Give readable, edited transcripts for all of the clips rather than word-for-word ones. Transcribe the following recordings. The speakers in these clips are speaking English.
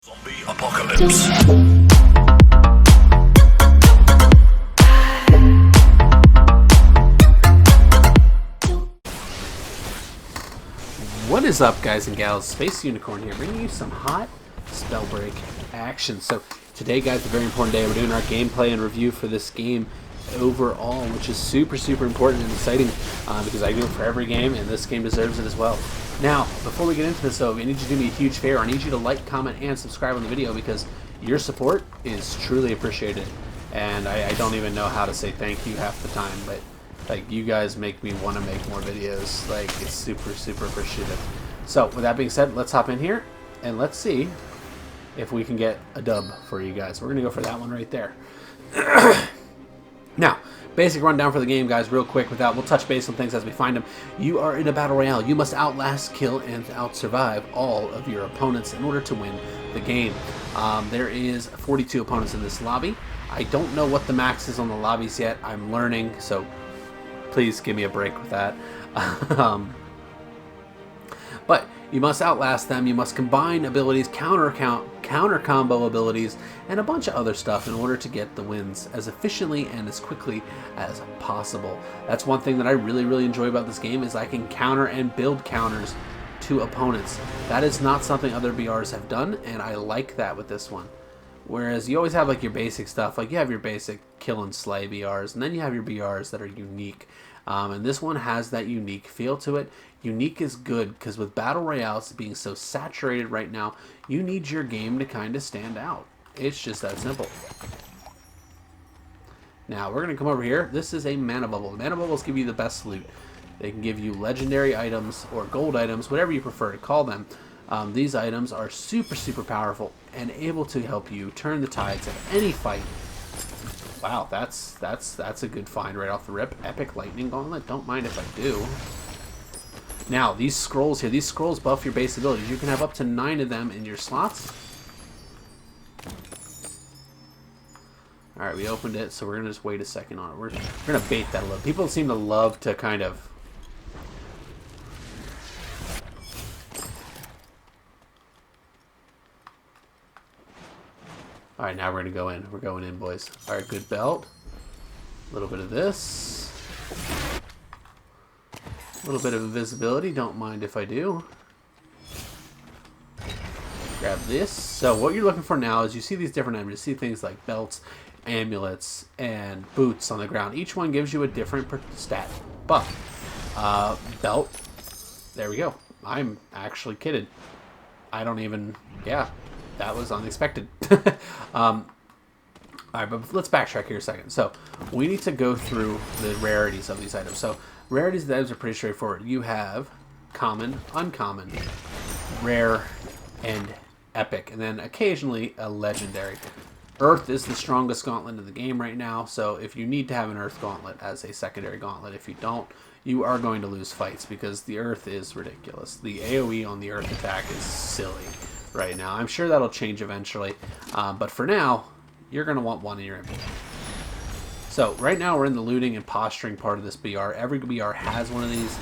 Zombie apocalypse. What is up, guys and gals? Space Unicorn here, bringing you some hot SpellBreak action. So today, guys, a very important day. We're doing our gameplay and review for this game overall, which is super important and exciting because I do it for every game, and this game deserves it as well. Now, before we get into this, though, I need you to do me a huge favor. I need you to like, comment, and subscribe on the video because your support is truly appreciated. And I don't even know how to say thank you half the time, but like, you guys make me want to make more videos. Like, it's super appreciative. So, with that being said, let's hop in here and let's see if we can get a dub for you guys. We're going to go for that one right there. Now, basic rundown for the game, guys, real quick. We'll touch base on things as we find them. You are in a battle royale. You must outlast, kill, and out-survive all of your opponents in order to win the game. There is 42 opponents in this lobby. I don't know what the max is on the lobbies yet. I'm learning, so please give me a break with that. But you must outlast them. You must combine abilities, counter combo abilities, and a bunch of other stuff in order to get the wins as efficiently and as quickly as possible. That's one thing that I really enjoy about this game, is I can counter and build counters to opponents. That is not something other BRs have done, and I like that with this one. Whereas you always have like your basic stuff, like you have your basic kill and slay BRs, and then you have your BRs that are unique. And this one has that unique feel to it. Unique is good because with battle royales being so saturated right now, you need your game to kind of stand out. It's just that simple. Now we're going to come over here. This is a mana bubble. Mana bubbles give you the best loot. They can give you legendary items or gold items, whatever you prefer to call them. These items are super powerful and able to help you turn the tides of any fight. Wow, that's a good find right off the rip. Epic Lightning Gauntlet. Don't mind if I do. Now, these scrolls here, these scrolls buff your base abilities. You can have up to 9 of them in your slots. Alright, we opened it, so we're going to just wait a second on it. We're going to bait that a little. People seem to love to kind of... Alright, now we're going to go in. We're going in, boys. Alright, good belt. A little bit of this. A little bit of invisibility. Don't mind if I do. Grab this. So what you're looking for now is you see these different items. You see things like belts, amulets, and boots on the ground. Each one gives you a different stat buff. Belt. There we go. I'm actually kidded. I don't even... Yeah. That was unexpected. Alright, but let's backtrack here a second. So, we need to go through the rarities of these items. So, rarities of the items are pretty straightforward. You have common, uncommon, rare, and epic. And then occasionally a legendary. Earth is the strongest gauntlet in the game right now. So, if you need to have an Earth gauntlet as a secondary gauntlet, if you don't, you are going to lose fights because the Earth is ridiculous. The AoE on the Earth attack is silly right now. I'm sure that'll change eventually, but for now, you're going to want one in your inventory. So right now we're in the looting and posturing part of this BR. Every BR has one of these.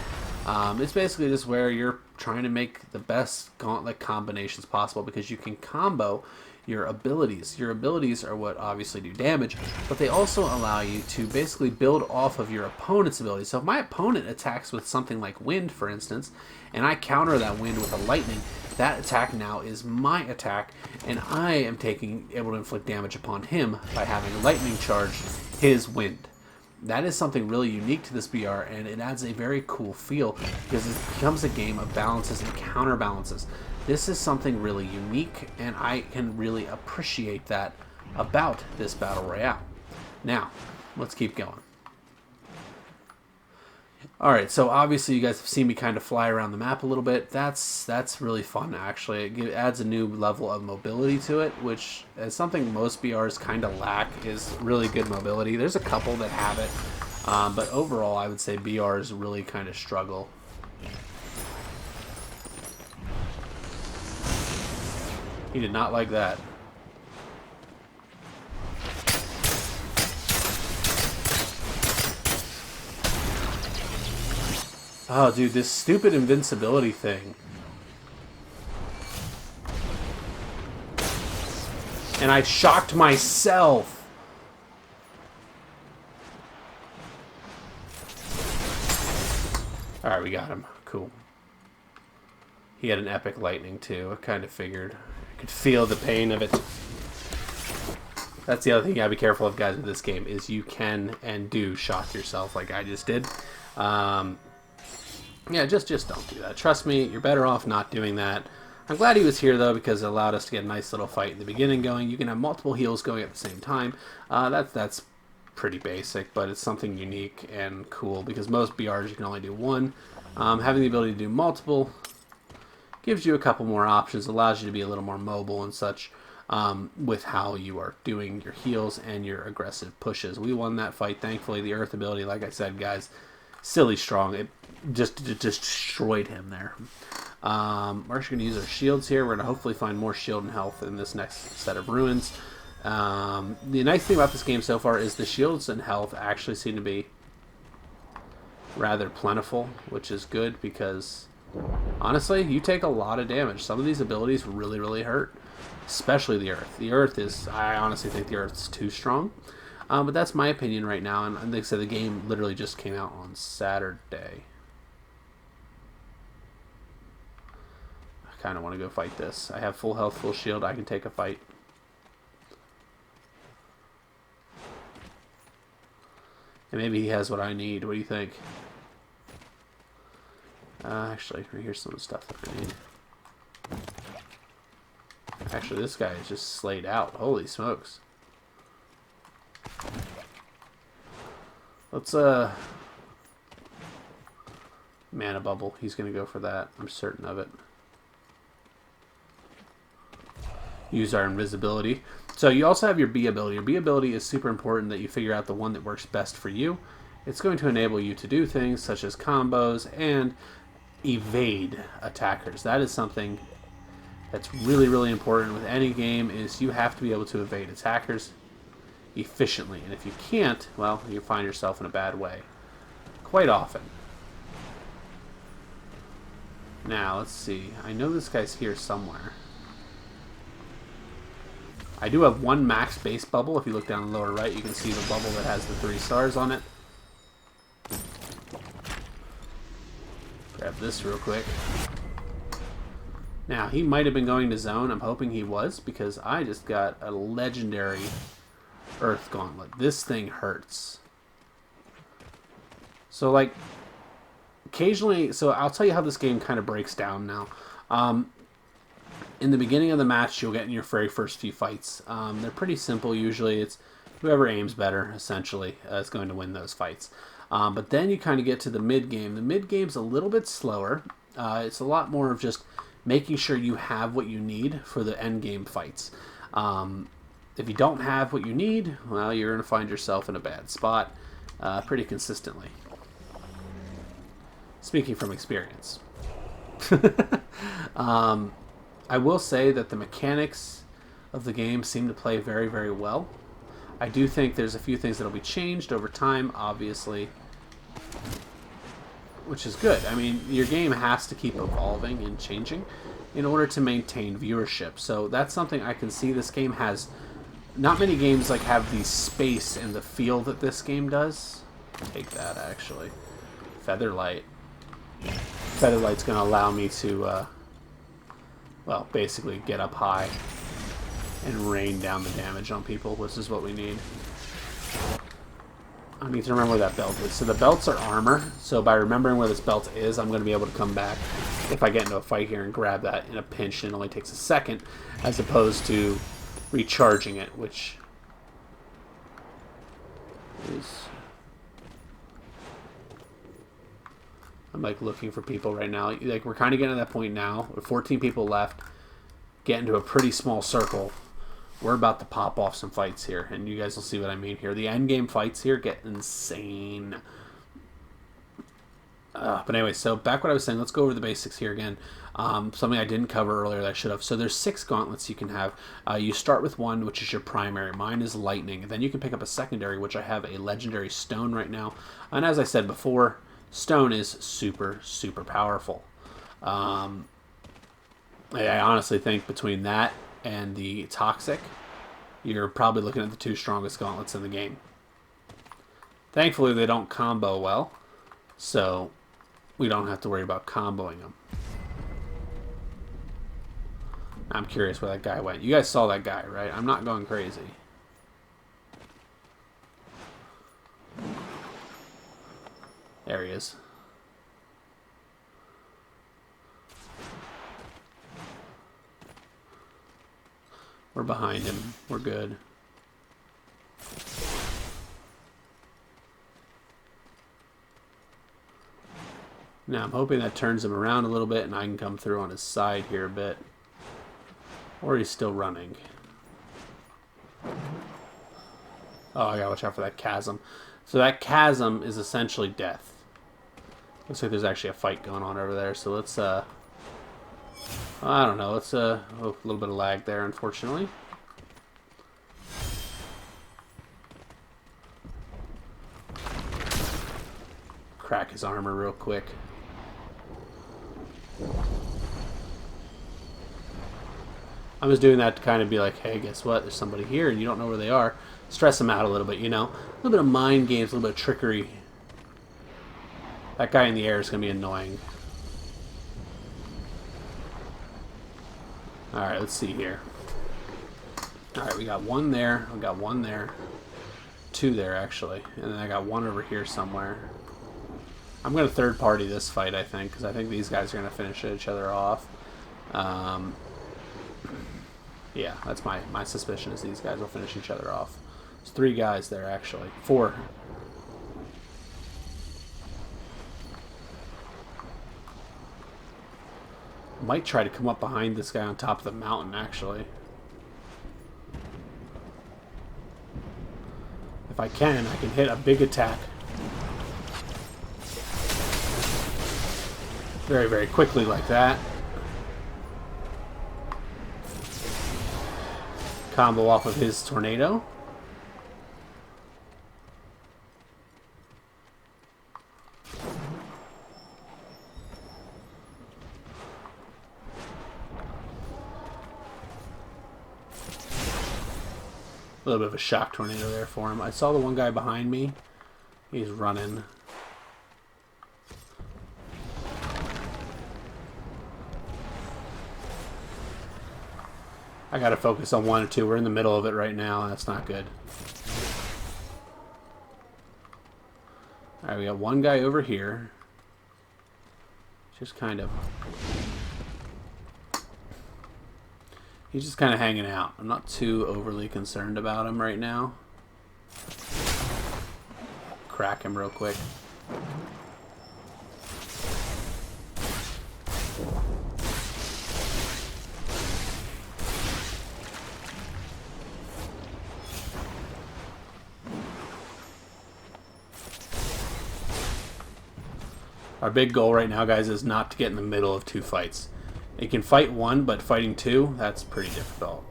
It's basically just where you're trying to make the best gauntlet combinations possible because you can combo your abilities. Your abilities are what obviously do damage, but they also allow you to basically build off of your opponent's abilities. So if my opponent attacks with something like wind, for instance, and I counter that wind with a lightning, that attack now is my attack, and I am able to inflict damage upon him by having lightning charge his wind. That is something really unique to this BR, and it adds a very cool feel because it becomes a game of balances and counterbalances. This is something really unique, and I can really appreciate that about this Battle Royale. Now, let's keep going. Alright, so obviously you guys have seen me kind of fly around the map a little bit. That's really fun, actually. It adds a new level of mobility to it, which is something most BRs kind of lack, is really good mobility. There's a couple that have it, but overall I would say BRs really kind of struggle. He did not like that. Oh, dude, this stupid invincibility thing. And I shocked myself. Alright, we got him. Cool. He had an epic lightning, too. I kind of figured. I could feel the pain of it. That's the other thing you gotta be careful of, guys, with this game, is you can and do shock yourself like I just did. Yeah, just don't do that. Trust me, you're better off not doing that. I'm glad he was here, though, because it allowed us to get a nice little fight in the beginning going. You can have multiple heals going at the same time. That's pretty basic, but it's something unique and cool, because most BRs you can only do one. Having the ability to do multiple gives you a couple more options, allows you to be a little more mobile and such with how you are doing your heals and your aggressive pushes. We won that fight, thankfully. The Earth ability, like I said, guys, silly strong. It just destroyed him there. We're actually going to use our shields here. We're going to hopefully find more shield and health in this next set of ruins. The nice thing about this game so far is the shields and health actually seem to be rather plentiful, which is good because, honestly, you take a lot of damage. Some of these abilities really, really hurt, especially the Earth. The Earth is, I honestly think the Earth's too strong. But that's my opinion right now, and like I said, the game literally just came out on Saturday. I kind of want to go fight this. I have full health, full shield. I can take a fight. And maybe he has what I need. What do you think? Actually, here's some of the stuff that I need. Actually, this guy is just slayed out. Holy smokes. Let's, mana bubble. He's going to go for that. I'm certain of it. Use our invisibility. So you also have your B ability. Your B ability is super important that you figure out the one that works best for you. It's going to enable you to do things such as combos and evade attackers. That is something that's really, really important with any game, is you have to be able to evade attackers efficiently. And if you can't, well, you find yourself in a bad way quite often. Now, let's see. I know this guy's here somewhere. I do have one max base bubble. If you look down the lower right, you can see the bubble that has the 3 stars on it. Grab this real quick. Now, he might have been going to zone. I'm hoping he was, because I just got a legendary Earth Gauntlet. This thing hurts. So, like, occasionally... So, I'll tell you how this game kind of breaks down now. In the beginning of the match, you'll get in your very first few fights. They're pretty simple. Usually, it's whoever aims better, essentially, is going to win those fights. But then you kind of get to the mid-game. The mid-game's a little bit slower. It's a lot more of just making sure you have what you need for the end-game fights. If you don't have what you need, well, you're going to find yourself in a bad spot pretty consistently. Speaking from experience. I will say that the mechanics of the game seem to play very, very well. I do think there's a few things that will be changed over time, obviously, which is good. I mean, your game has to keep evolving and changing in order to maintain viewership. So that's something I can see this game has. Not many games like have the space and the feel that this game does. Take that, actually. Featherlight. Featherlight's going to allow me to... well, basically get up high and rain down the damage on people, which is what we need. I need to remember where that belt is. So the belts are armor, so by remembering where this belt is, I'm going to be able to come back if I get into a fight here and grab that in a pinch, and it only takes a second, as opposed to recharging it, which is... I'm like looking for people right now. Like, we're kind of getting to that point now. With 14 people left, getting to a pretty small circle. We're about to pop off some fights here, and you guys will see what I mean here. The end game fights here get insane. But anyway, so back what I was saying. Let's go over the basics here again. Something I didn't cover earlier that I should have. So there's 6 gauntlets you can have. You start with one, which is your primary. Mine is lightning. And then you can pick up a secondary, which I have a legendary stone right now. And as I said before, stone is super, super powerful. I honestly think between that and the toxic, you're probably looking at the two strongest gauntlets in the game. Thankfully, they don't combo well, so we don't have to worry about comboing them. I'm curious where that guy went. You guys saw that guy, right? I'm not going crazy. There he is. We're behind him. We're good. Now I'm hoping that turns him around a little bit and I can come through on his side here a bit. Or he's still running. Oh, I gotta watch out for that chasm. So that chasm is essentially death. Looks like there's actually a fight going on over there. So let's, I don't know. Let's, a little bit of lag there, unfortunately. Crack his armor real quick. I'm just doing that to kind of be like, hey, guess what? There's somebody here and you don't know where they are. Stress them out a little bit, you know? A little bit of mind games, a little bit of trickery. That guy in the air is going to be annoying. Alright, let's see here. Alright, we got one there. We got one there. Two there, actually. And then I got one over here somewhere. I'm going to third party this fight, I think, because I think these guys are going to finish each other off. Yeah, that's my suspicion is these guys will finish each other off. There's three guys there, actually. Four. Might try to come up behind this guy on top of the mountain, actually. If I can hit a big attack. Very, very quickly like that. Combo off of his tornado. A little bit of a shock tornado there for him. I saw the one guy behind me. He's running. I gotta focus on one or two. We're in the middle of it right now. That's not good. Alright, we got one guy over here. Just kind of... He's just kind of hanging out. I'm not too overly concerned about him right now. Crack him real quick. Our big goal right now, guys, is not to get in the middle of two fights. You can fight one, but fighting two, that's pretty difficult.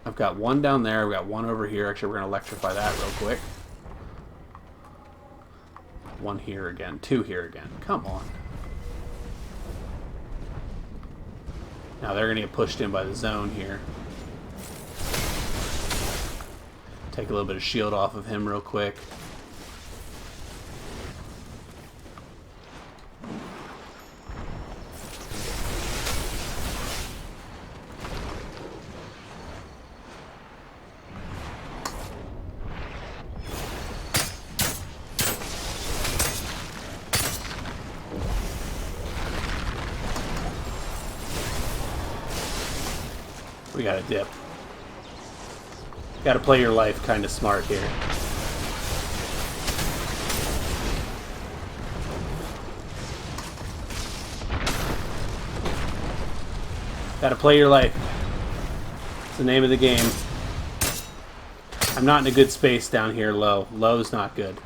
I've got one down there. We've got one over here. Actually, we're going to electrify that real quick. One here again. Two here again. Come on. Now they're going to get pushed in by the zone here. Take a little bit of shield off of him real quick. We gotta dip. Gotta play your life kind of smart here. Gotta play your life. It's the name of the game. I'm not in a good space down here low. Low's not good.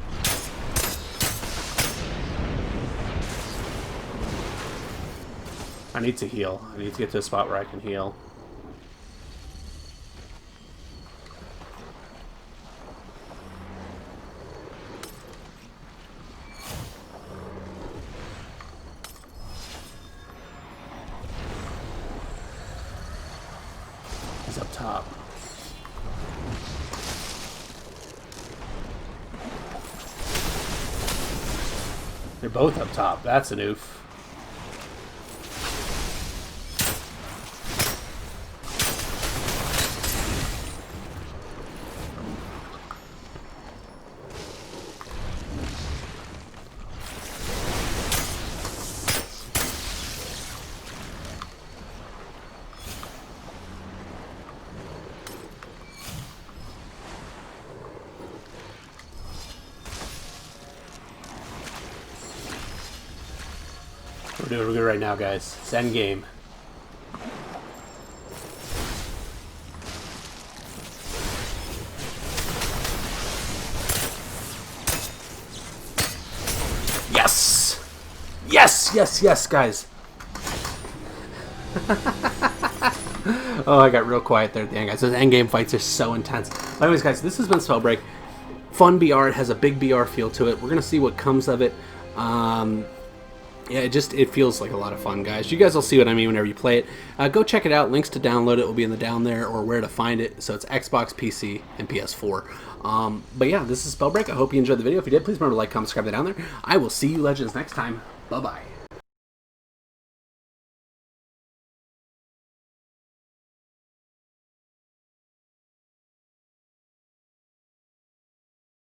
I need to heal. I need to get to a spot where I can heal. He's up top. They're both up top. That's an oof. We're doing good right now, guys. It's end game. Yes! Yes, yes, yes, guys. Oh, I got real quiet there at the end, guys. Those end game fights are so intense. Anyways, guys, this has been SpellBreak. Fun BR. It has a big BR feel to it. We're going to see what comes of it. Yeah, it feels like a lot of fun, guys. You guys will see what I mean whenever you play it. Go check it out. Links to download it will be in the down there, or where to find it. So it's Xbox, PC, and PS4. But yeah, this is SpellBreak. I hope you enjoyed the video. If you did, please remember to like, comment, subscribe down there. I will see you legends next time. Bye-bye.